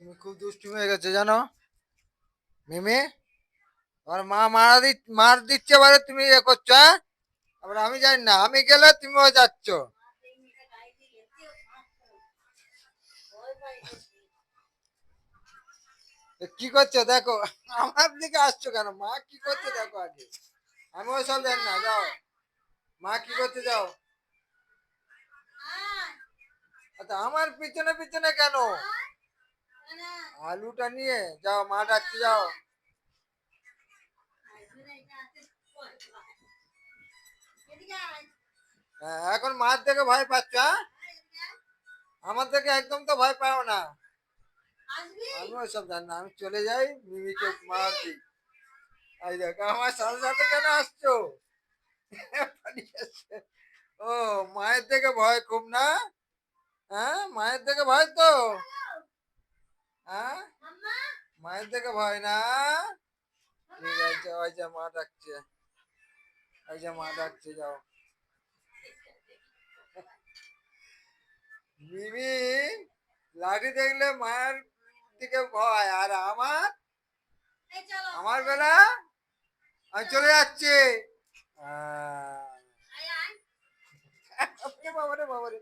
তুমি খুব দুষ্টু হয়ে গেছো জানো মিমি। আমার মা মার দিচ্ছে বলে তুমি ইয়ে করছো, হ্যাঁ? আবার আমি জানি না, আমি গেলে তুমিও যাচ্ছ। কি করছো দেখো, আমার দিকে আসছো কেন? মা কি করছে দেখো আগে, আমি ওসব জানি না, যাও। মা কি করতে যাও? আচ্ছা আমার পিছনে পিছনে কেন? আলুটা নিয়ে যাও, মা ডাকতে যাও। হ্যাঁ, এখন মার থেকে ভয় পাচ্ছ, হ্যাঁ? আমার থেকে একদম তো ভয় পাও না। আমি ওসব জানি না, আমি চলে যাই, মিমিকে মার দিই। এই দেখো আমার সাথে সাথে কেন আসছো? পালিয়ে আসছে। ও, মায়ের থেকে ভয় খুব না? হ্যাঁ, মায়ের থেকে ভয় তো? হ্যাঁ, মায়ের থেকে ভয় না? ঠিক আছে, ওই যে মা ডাকছে, ওই যে মা ডাকছে, যাও। মিমি লাঠি দেখলে মায়ের দিকে ভয়, আর আমার আমার বেলা আমি চলে যাচ্ছি। বাবারে বাবারে,